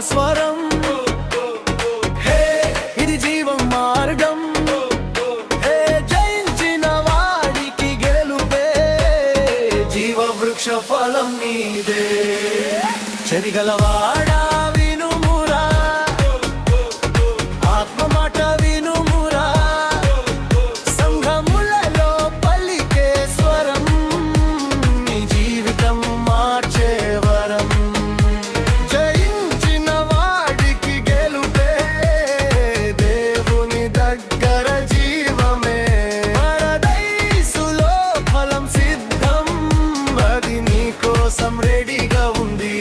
స్వరం. హే ఇది జీవం మార్గం. హే జయించిన వాడికి గెలుపే. జీవ వృక్ష ఫలం నీదే. చెరిగలవాడా వినుమురా, ఆత్మ మాట వినుమురా. సంఘములలో పలికే స్వరం, నీ జీవితం మార్చే వరం. జయించిన వాడికి గెలుపే. దేవుని దగ్గర జీవమే. పరదైసులో ఫలం సిద్ధం, అది నీ కోసం రెడీగా ఉంది.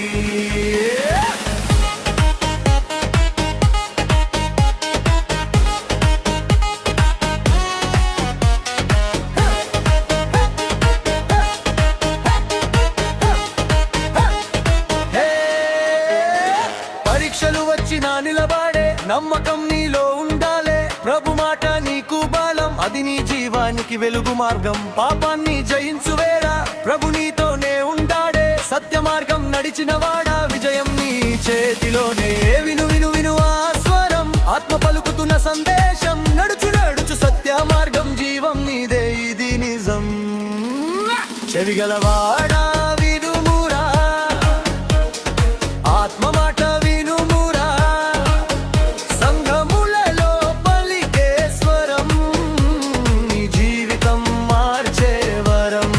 పరీక్షలు వచ్చినా నిలబడే నమ్మకం నీలో ఉండాలే. ప్రభు మాట నీకు బలం, అది నీ జీవానికి వెలుగు మార్గం. పాపాన్ని జయించు వేరా, ప్రభు నీతోనే ఉండాడే. సత్య మార్గం నడిచిన వాడా, విజయం నీ చేతిలోనే. విను విను విను ఆ స్వరం, ఆత్మ పలుకుతున్న సందేశం. నడుచు నడుచు సత్య మార్గం, జీవం నీదే, ఇది నిజం. చెవిగలవాడా వినుమురా, ఆత్మ మాట వినుమురా. సంఘములలో పలికే స్వరం, నీ జీవితం మార్చే వరం.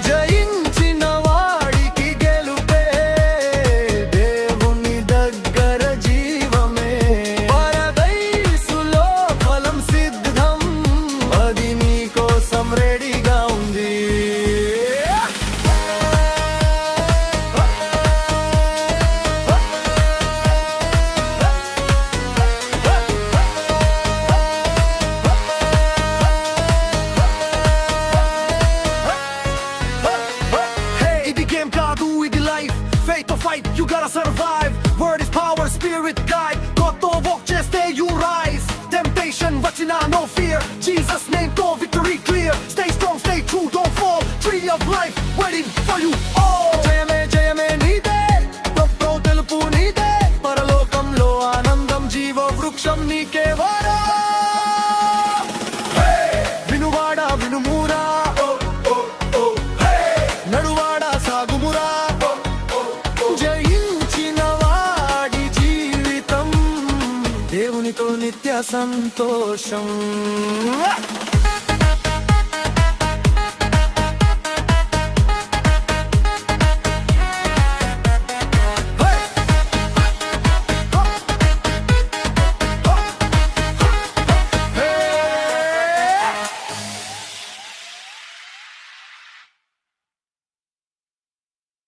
జయించిన వాడికి గెలుపే. దేవుని దగ్గర జీవమే. పరదైసులో ఫలం సిద్ధం, అది నీ కోసం రెడీగా ఉంది. ఇది గేమ్ కాదు, ఇది life. Faith to fight, you gotta survive. Word is power, spirit guide. Godతో walk చేస్తే you rise. Temptation వచ్చినా no fear. Jesus name తో victory clear. Stay strong, stay true, don't fall. Tree of life waiting for you all. జయమే జయమే నీదే, గొప్ప తెలుపు నీదే. పరలోకంలో ఆనందం, జీవ వృక్షం నీకే వారా. వినువాడా వినుమురా, నడువాడా సాగుమురా. జయించిన వాడి జీవితం, దేవునితో నిత్య సంతోషం.